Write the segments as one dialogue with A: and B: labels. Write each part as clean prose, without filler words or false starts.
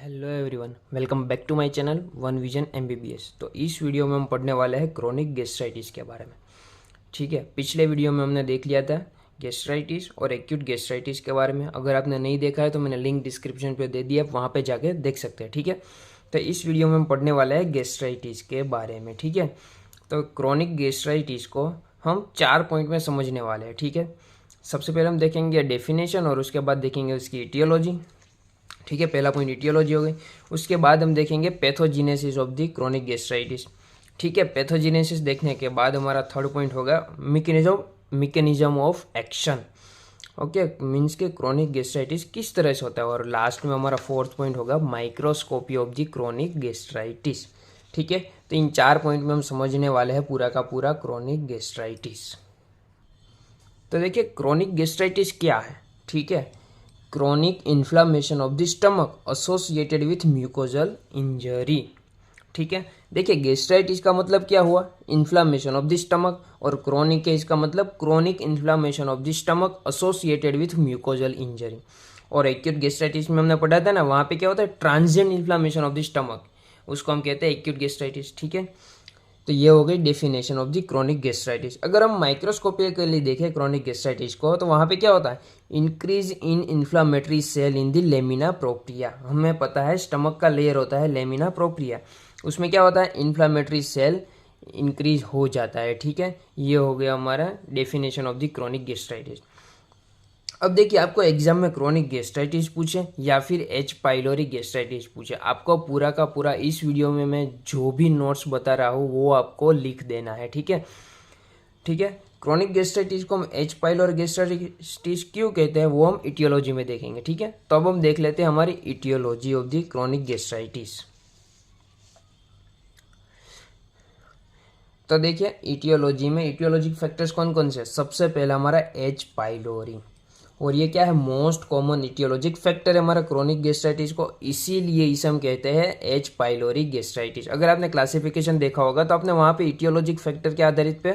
A: Hello everyone, welcome back to my channel one vision MBBS. तो इस video में हम पढ़ने वाले हैं क्रोनिक गैस्ट्राइटिस के बारे में। ठीक है, पिछले वीडियो में हमने देख लिया था गैस्ट्राइटिस और एक्यूट गैस्ट्राइटिस के बारे में। अगर आपने नहीं देखा है तो मैंने लिंक डिस्क्रिप्शन पे दे दिया, वहाँ पे जाके देख सकते हैं। ठीक है, तो इस वीडियो में हम पढ़ने वाले हैं गैस्ट्राइटिस के बारे में। ठीक है, तो क्रोनिक गैस्ट्राइटिस को हम 4 पॉइंट में समझने वाले हैं। ठीक है, सबसे पहले हम देखेंगे डेफिनेशन और उसके बाद देखेंगे उसकी इटियोलॉजी। ठीक है, पहला पॉइंट इटियोलॉजी हो गई। उसके बाद हम देखेंगे pathogenesis of the chronic gastritis. ठीक है, पैथोजिनेसिस देखने के बाद हमारा थर्ड पॉइंट होगा mechanism of action. Okay, means के क्रोनिक गैस्ट्राइटिस किस तरह से होता है। और लास्ट में हमारा फोर्थ पॉइंट होगा microscopy of the chronic gastritis. ठीक है, तो इन 4 पॉइंट में हम समझने वाले हैं पूरा का पूरा क्रोनिक गैस्ट्राइटिस। तो देखिए क्रोनिक गैस्ट्राइटिस क्या है। ठीक है, chronic inflammation of the stomach associated with mucosal injury. ठीक है, देखिए गैस्ट्राइटिस का मतलब क्या हुआ, इन्फ्लामेशन ऑफ द स्टमक, और क्रोनिक है इसका मतलब chronic inflammation of the stomach associated with mucosal injury. और एक्यूट गैस्ट्राइटिस में हमने पढ़ा था ना, वहाँ पे क्या होता है, transient inflammation of the stomach, उसको हम कहते हैं एक्यूट गैस्ट्राइटिस। ठीक है, तो ये हो गई definition of the chronic gastritis. अगर हम माइक्रोस्कोपिकली देखें क्रोनिक गैस्ट्राइटिस को, तो वहाँ पे क्या होता है, increase in inflammatory cell in the lamina propria. हमें पता है स्टमक का लेयर होता है लेमिना प्रोप्रिया, उसमें क्या होता है, इन्फ्लामेटरी सेल इंक्रीज हो जाता है। ठीक है, ये हो गया हमारा definition of the chronic gastritis. अब देखिए आपको एग्जाम में क्रोनिक गैस्ट्राइटिस पूछे या फिर एच पाइलोरी गैस्ट्राइटिस पूछे, आपको पूरा का पूरा इस वीडियो में मैं जो भी नोट्स बता रहा हूँ वो आपको लिख देना है। ठीक है, ठीक है, क्रोनिक गैस्ट्राइटिस को हम एच पाइलोरी गैस्ट्राइटिस क्यों कहते हैं वो हम इटियोलॉजी में देखेंगे। ठीक है, तो अब हम देख लेते हैं हमारी aetiology of the chronic gastritis. तो देखिए इटियोलॉजी में इटियोलॉजिक फैक्टर्स कौन कौन से, सबसे पहला हमारा एच पाइलोरी, और ये क्या है, मोस्ट कॉमन इटियोलॉजिक फैक्टर है हमारा क्रोनिक गैस्ट्राइटिस को, इसीलिए इसे हम कहते हैं एच पाइलोरी गैस्ट्राइटिस। अगर आपने क्लासिफिकेशन देखा होगा तो आपने वहाँ पे इटियोलॉजिक फैक्टर के आधारित पे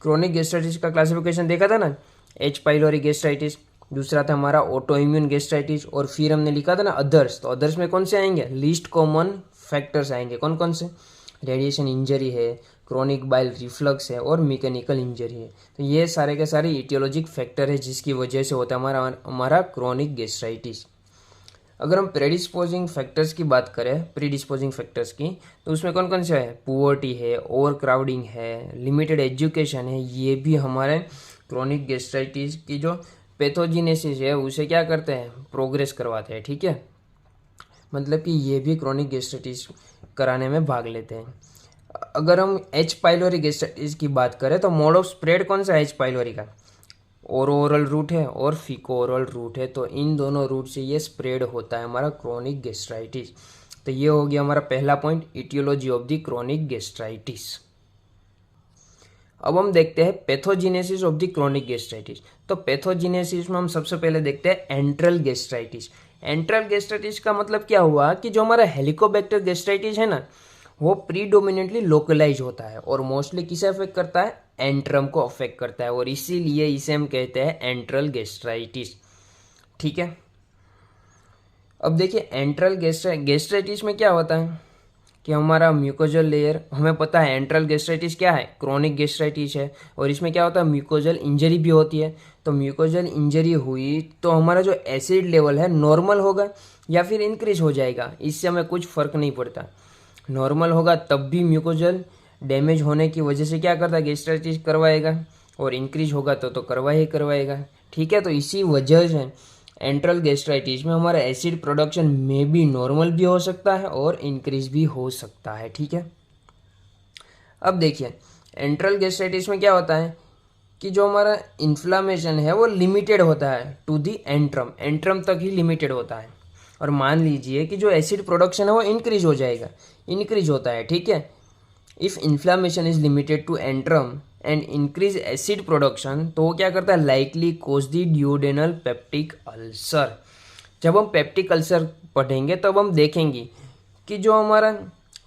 A: क्रोनिक गैस्ट्राइटिस का क्लासिफिकेशन देखा था ना, एच पाइलोरी गैस्ट्राइटिस, दूसरा था हमारा ऑटो इम्यून गैस्ट्राइटिस, और फिर हमने लिखा था ना अदर्स। तो अदर्स में कौन से आएंगे, लीस्ट कॉमन फैक्टर्स आएंगे, कौन कौन से, रेडिएशन इंजरी है, क्रोनिक बाइल रिफ्लक्स है, और मैकेनिकल इंजरी है। तो ये सारे के सारे इटियोलॉजिक फैक्टर है जिसकी वजह से होता है हमारा क्रोनिक गैस्ट्राइटिस। अगर हम प्रेडिस्पोजिंग फैक्टर्स की बात करें, प्रीडिस्पोजिंग फैक्टर्स की, तो उसमें कौन कौन से है, पुअर्टी है, ओवर क्राउडिंग है, लिमिटेड एजुकेशन है, ये भी हमारे क्रोनिक गैस्ट्राइटिस की जो पैथोजिनेसिस है उसे क्या करते हैं, प्रोग्रेस करवाते हैं। ठीक है, मतलब कि ये भी क्रोनिक गैस्ट्राइटिस कराने में भाग लेते हैं। अगर हम एच पाइलोरी गैस्ट्राइटिस की बात करें तो मोड ऑफ स्प्रेड कौन सा है एच पाइलोरी का, ओरल रूट है और फीको ओरल रूट है। तो इन दोनों रूट से ये स्प्रेड होता है हमारा क्रोनिक गैस्ट्राइटिस। तो ये हो गया हमारा पहला point, aetiology of the chronic gastritis. अब हम देखते हैं pathogenesis of the chronic gastritis. तो पैथोजिनेसिस में हम सबसे पहले देखते हैं एंट्रल गैस्ट्राइटिस। एंट्रल गैस्ट्राइटिस का मतलब क्या हुआ कि जो हमारा हेलिकोबैक्टर गैस्ट्राइटिस है ना, वो प्रीडोमिनेंटली लोकलाइज होता है और मोस्टली किसे अफेक्ट करता है, एंट्रम को अफेक्ट करता है, और इसीलिए इसे हम कहते हैं एंट्रल गैस्ट्राइटिस। ठीक है, अब देखिए एंट्रल गैस्ट्राइटिस में क्या होता है कि हमारा म्यूकोजल लेयर, हमें पता है एंट्रल गैस्ट्राइटिस क्या है, क्रोनिक गैस्ट्राइटिस है, और इसमें क्या होता है, म्यूकोजल इंजरी भी होती है। तो म्यूकोजल इंजरी हुई तो हमारा जो एसिड लेवल है नॉर्मल होगा या फिर इंक्रीज हो जाएगा, इससे हमें कुछ फर्क नहीं पड़ता। नॉर्मल होगा तब भी म्यूकोजल डैमेज होने की वजह से क्या करता है, गैस्ट्राइटिस करवाएगा, और इंक्रीज होगा तो करवाएगा। ठीक है, तो इसी वजह से एंट्रल गैस्ट्राइटिस में हमारा एसिड प्रोडक्शन में भी नॉर्मल भी हो सकता है और इंक्रीज भी हो सकता है। ठीक है, अब देखिए एंट्रल गैस्ट्राइटिस में क्या होता है कि जो हमारा इन्फ्लामेशन है वो लिमिटेड होता है टू दी एंट्रम तक ही लिमिटेड होता है, और मान लीजिए कि जो एसिड प्रोडक्शन है वो इंक्रीज हो जाएगा, इंक्रीज होता है। ठीक है, if inflammation is limited to antrum and increase acid production, तो वो क्या करता है, likely cause the duodenal peptic ulcer. जब हम पेप्टिक अल्सर पढ़ेंगे तब हम देखेंगे कि जो हमारा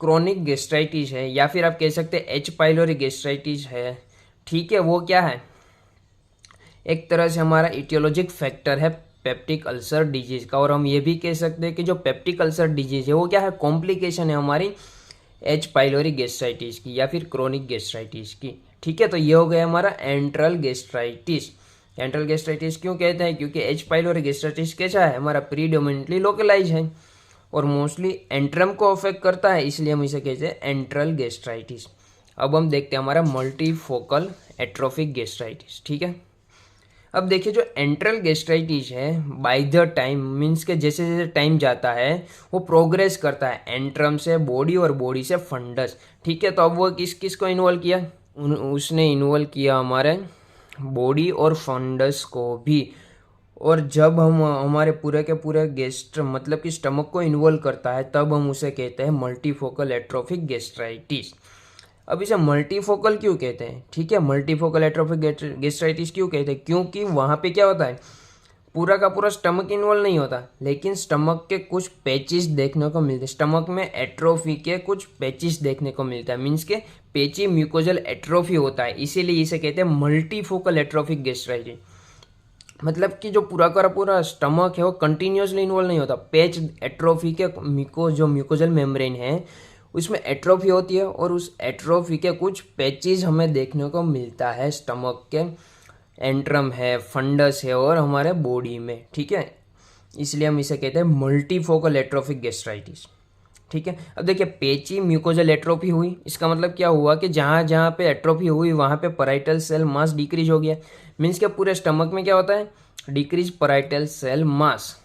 A: क्रोनिक गैस्ट्राइटिस है या फिर आप कह सकते हैं एच पाइलोरी गैस्ट्राइटिस है, ठीक है, वो क्या है, एक तरह से हमारा इटियोलॉजिक फैक्टर है पेप्टिक अल्सर डिजीज का। और हम ये भी कह सकते हैं कि जो पेप्टिक अल्सर डिजीज है वो क्या है, कॉम्प्लिकेशन है हमारी एच पाइलोरी गैस्ट्राइटिस की या फिर क्रोनिक गैस्ट्राइटिस की। ठीक है, तो ये हो गया हमारा एंट्रल गैस्ट्राइटिस। एंट्रल गैस्ट्राइटिस क्यों कहते हैं, क्योंकि एच पाइलोरी गैस्ट्राइटिस कैसा है, हमारा प्रीडोमिनेंटली लोकलाइज है और मोस्टली एंट्रम को अफेक्ट करता है, इसलिए हम इसे कहते हैं एंट्रल गैस्ट्राइटिस। अब हम देखते हैं हमारा मल्टीफोकल एट्रोफिक गैस्ट्राइटिस। ठीक है, अब देखिए जो एंट्रल गैस्ट्राइटिस है बाय द टाइम मीन्स के जैसे जैसे टाइम जाता है वो प्रोग्रेस करता है एंट्रम से बॉडी और बॉडी से फंडस। ठीक है, तो अब वो किस किस को इन्वॉल्व किया, उसने इन्वॉल्व किया हमारे बॉडी और फंडस को भी। और जब हम हमारे पूरे के पूरे गैस्ट्र मतलब कि स्टमक को इन्वॉल्व करता है तब हम उसे कहते हैं मल्टीफोकल एट्रोफिक गैस्ट्राइटिस। अब इसे मल्टीफोकल क्यों कहते हैं, ठीक है, मल्टीफोकल एट्रोफिक गैस्ट्राइटिस क्यों कहते हैं, क्योंकि वहाँ पे क्या होता है, पूरा का पूरा स्टमक इन्वॉल्व नहीं होता लेकिन स्टमक के कुछ पैचेस देखने को मिलते हैं, स्टमक में एट्रोफी के कुछ पैचेस देखने को मिलता है, मीन्स के पेची म्यूकोजल एट्रोफी होता है, इसीलिए इसे कहते हैं मल्टीफोकल एट्रोफिक गैस्ट्राइटिस। मतलब कि जो पूरा का पूरा स्टमक है वो कंटिन्यूसली इन्वॉल्व नहीं होता, पेच एट्रोफी के जो म्यूकोजल मेम्ब्रेन है उसमें एट्रोफी होती है और उस एट्रोफी के कुछ पैचेस हमें देखने को मिलता है स्टमक के एंट्रम है, फंडस है और हमारे बॉडी में। ठीक है, इसलिए हम इसे कहते हैं मल्टीफोकल एट्रोफिक गैस्ट्राइटिस। ठीक है, अब देखिए पेची म्यूकोजल एट्रोफी हुई, इसका मतलब क्या हुआ कि जहाँ जहाँ पे एट्रोफी हुई वहाँ पे पराइटल सेल मास डिक्रीज हो गया, मीन्स के पूरे स्टमक में क्या होता है, डिक्रीज पराइटल सेल मास,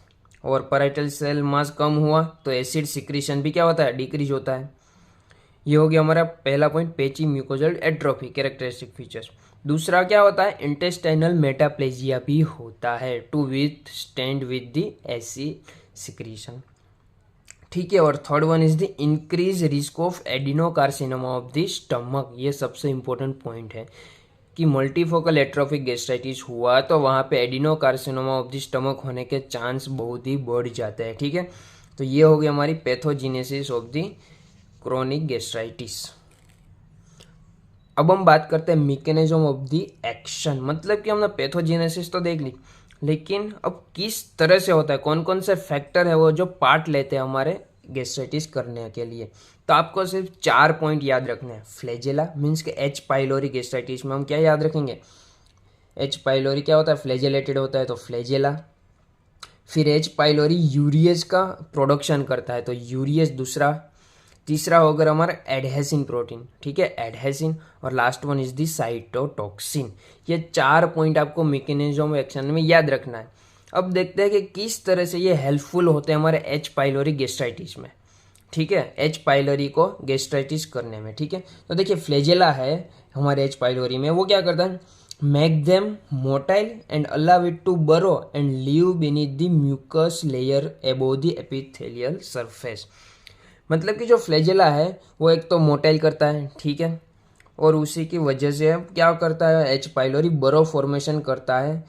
A: और पराइटल सेल मास कम हुआ तो एसिड सिक्रीशन भी क्या होता है, डिक्रीज होता है। ये हो गया हमारा पहला point, patchy mucosal atrophy characteristic features. दूसरा क्या होता है, इंटेस्टाइनल मेटाप्लेजिया भी होता है to withstand with the acid secretion. ठीक है, और third one is the increase risk of adenocarcinoma of the stomach. ये सबसे इंपॉर्टेंट पॉइंट है कि मल्टीफोकल एट्रोफिक गैस्ट्राइटिस हुआ तो वहाँ पे एडिनोकार्सिनोमा ऑफ द स्टमक होने के चांस बहुत ही बढ़ जाते हैं। ठीक है, तो ये हो गई हमारी pathogenesis of the chronic gastritis. अब हम बात करते हैं मैकेनिज्म ऑफ द एक्शन, मतलब कि हमने पैथोजेनेसिस तो देख ली लेकिन अब किस तरह से होता है, कौन कौन से फैक्टर है वो जो पार्ट लेते हैं हमारे गैस्ट्राइटिस करने के लिए। तो आपको सिर्फ 4 पॉइंट याद रखने हैं। फ्लैजेला मीन्स के एच पाइलोरी गैस्ट्राइटिस में हम क्या याद रखेंगे, एच पाइलोरी क्या होता है, फ्लैजेलेटेड होता है तो फ्लैजेला। फिर एच पाइलोरी यूरियस का प्रोडक्शन करता है तो यूरियस दूसरा। तीसरा होगा हमारा एडहेसिन प्रोटीन, ठीक है, एडहेसिन। और last one is the cytotoxin. ये 4 पॉइंट आपको मैकेनिज्म ऑफ एक्शन में याद रखना है। अब देखते हैं कि किस तरह से ये हेल्पफुल होते हैं हमारे एच पाइलोरी गैस्ट्राइटिस में। ठीक है, एच पाइलोरी को गैस्ट्राइटिस करने में। ठीक है, तो देखिए फ्लैजेला है हमारे एच पाइलोरी में, वो क्या करता है, make them motile and allow it to burrow and live beneath the mucus layer above the epithelial surface. मतलब कि जो फ्लैजेला है वो एक तो मोटाइल करता है, ठीक है, और उसी की वजह से क्या करता है, एच पाइलोरी बरो फॉर्मेशन करता है,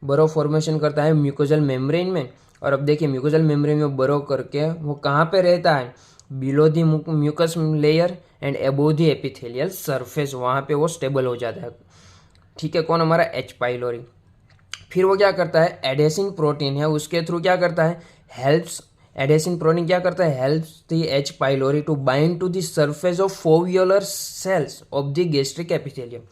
A: बरो फॉर्मेशन करता है म्यूकोजल मेम्ब्रेन में। और अब देखिए म्यूकोजल मेम्ब्रेन में बरो करके वो कहाँ पे रहता है, below the mucus layer and above the epithelial surface, वहाँ पे वो स्टेबल हो जाता है। ठीक है, कौन, हमारा एच पाइलोरी। फिर वो क्या करता है, एडेसिन प्रोटीन है उसके थ्रू क्या करता है, हेल्प्स, एडेसिन प्रोटीन क्या करता है, helps the H pylori to bind to the surface of foveolar cells of the gastric epithelium.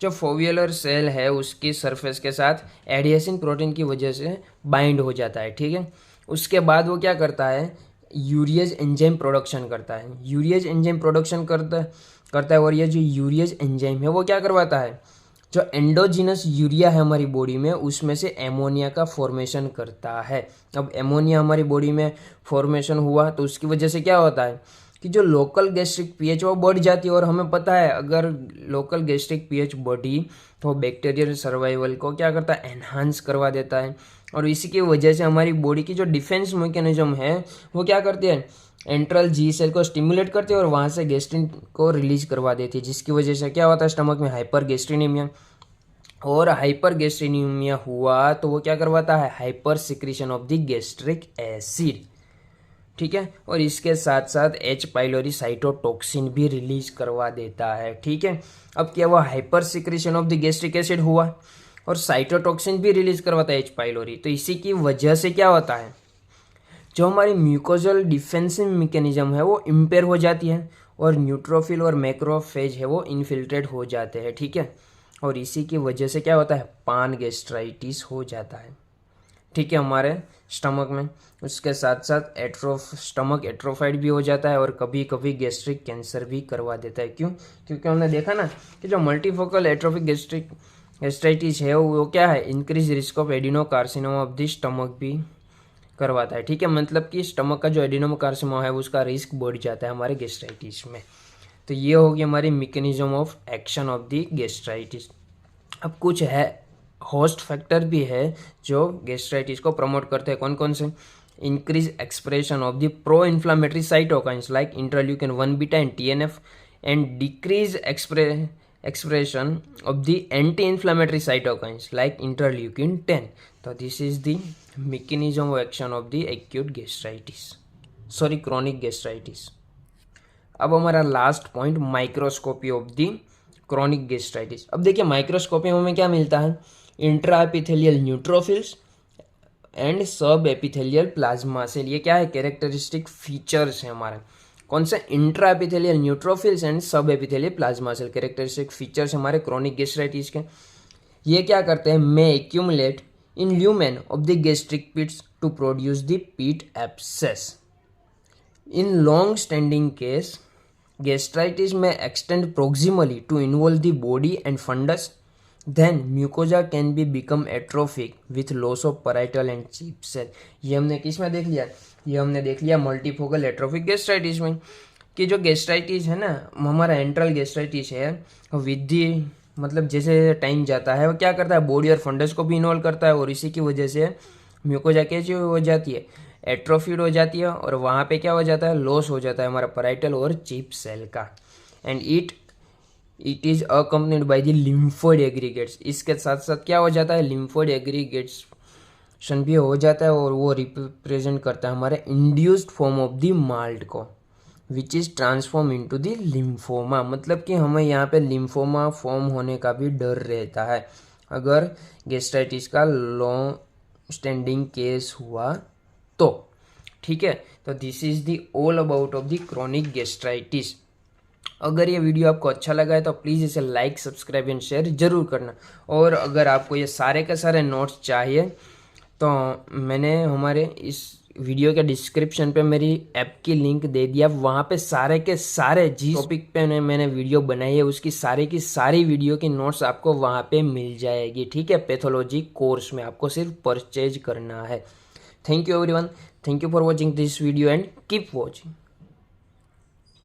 A: जो फोवियोलर सेल है उसकी सरफेस के साथ एडेसिन प्रोटीन की वजह से बाइंड हो जाता है। ठीक है, उसके बाद वो क्या करता है, यूरियज एंजाइम प्रोडक्शन करता है, यूरियज एंजाइम प्रोडक्शन करता है और ये जो यूरियज एंजाइम है वो क्या करवाता है, जो एंडोजिनस यूरिया है हमारी बॉडी में उसमें से एमोनिया का फॉर्मेशन करता है। अब एमोनिया हमारी बॉडी में फॉर्मेशन हुआ तो उसकी वजह से क्या होता है कि जो लोकल गैस्ट्रिक पीएच वो बढ़ जाती है, और हमें पता है अगर लोकल गैस्ट्रिक पीएच बढ़ी तो बैक्टीरियल सर्वाइवल को क्या करता है, एनहांस करवा देता है। और इसी की वजह से हमारी बॉडी की जो डिफेंस मैकेनिज्म है वो क्या करती है, एंट्रल जी सेल को स्टिमुलेट करती है और वहाँ से गैस्ट्रिन को रिलीज करवा देती है, जिसकी वजह से क्या होता है, स्टमक में हाइपर गैस्ट्रिनीमिया। और हाइपर गैस्ट्रिनीमिया हुआ तो वो क्या करवाता है, hyper secretion of the gastric acid. ठीक है, और इसके साथ साथ एच पाइलोरी साइटोटॉक्सिन भी रिलीज करवा देता है। ठीक है, अब क्या हुआ, hyper secretion of the gastric acid हुआ और साइटोटॉक्सिन भी रिलीज करवाता है एच पाइलोरी। तो इसी की वजह से क्या होता है, जो हमारी म्यूकोजल डिफेंसिव मैकेनिज्म है वो इम्पेयर हो जाती है और न्यूट्रोफिल और मैक्रोफेज है वो इनफिल्ट्रेट हो जाते हैं, ठीक है। और इसी की वजह से क्या होता है, पान गैस्ट्राइटिस हो जाता है, ठीक है, हमारे स्टमक में। उसके साथ साथ स्टमक एट्रोफाइड भी हो जाता है और कभी कभी गैस्ट्रिक कैंसर भी करवा देता है। क्यों? क्योंकि हमने देखा ना कि जो मल्टीफोकल एट्रोफिक गैस्ट्राइटिस है वो क्या है, increase risk of adenocarcinoma of the stomach भी करवाता है, ठीक है। मतलब कि स्टमक का जो एडिनोकार्सिनोमा है उसका रिस्क बढ़ जाता है हमारे गैस्ट्राइटिस में। तो ये होगी हमारी mechanism of action of the gastritis. अब कुछ है होस्ट फैक्टर भी है जो गैस्ट्राइटिस को प्रमोट करते हैं। कौन कौन से? Increase expression of the pro inflammatory cytokines like interleukin 1 beta and TNF and decrease expression of the anti-inflammatory cytokines like interleukin 10. So this is the mechanism of action of the chronic gastritis. अब हमारा last point microscopy of the chronic gastritis. अब देखिए microscopy में हमें क्या मिलता है, intra epithelial neutrophils and sub epithelial plasma cell. ये क्या है, कैरेक्टरिस्टिक फीचर्स है हमारे। कौन से? Intra epithelial neutrophils and sub epithelial plasma cell characteristic features हमारे क्रॉनिक गैस्ट्राइटिस के। ये क्या करते हैं, may accumulate in lumen of the gastric pits to produce the pit abscess. In long standing case gastritis may extend proximally to involve the body and fundus. Then mucosa can be become atrophic with loss of parietal and chip cell. ये हमने किस में देख लिया, ये हमने देख लिया मल्टीफोकल एट्रोफिक गैस्ट्राइटिस में। कि जो गैस्ट्राइटिस है ना, हमारा एंट्रल गैस्ट्राइटिस है, विधि मतलब जैसे टाइम जाता है वो क्या करता है, बॉडी और फंडस को भी इन्वॉल्व करता है और इसी की वजह से म्यूकोजा कैसी हो जाती है, एट्रोफिड हो जाती है और वहाँ पे क्या हो जाता है, लॉस हो जाता है हमारा पैराइटल और चिप सेल का। And it is accompanied by the lymphoid aggregates. इसके साथ साथ क्या हो जाता है, लिम्फोइड एग्रीगेट्सन भी हो जाता है और वो रिप्रेजेंट करता है हमारे induced form of the MALT को, which is transform into the lymphoma. मतलब कि हमें यहाँ पे लिम्फोमा फॉर्म होने का भी डर रहता है अगर गैस्ट्राइटिस का लॉन्ग स्टैंडिंग केस हुआ तो, ठीक है। तो this is the all about of the chronic gastritis. अगर ये वीडियो आपको अच्छा लगा है तो प्लीज़ इसे लाइक, सब्सक्राइब एंड शेयर जरूर करना। और अगर आपको ये सारे के सारे नोट्स चाहिए तो मैंने हमारे इस वीडियो के डिस्क्रिप्शन पे मेरी ऐप की लिंक दे दिया। वहाँ पे सारे के सारे जिस टॉपिक पे मैंने वीडियो बनाई है उसकी सारी वीडियो की नोट्स आपको वहाँ पे मिल जाएगी, ठीक है। पैथोलॉजी कोर्स में आपको सिर्फ परचेज करना है। Thank you everyone. Thank you for watching this video and keep watching.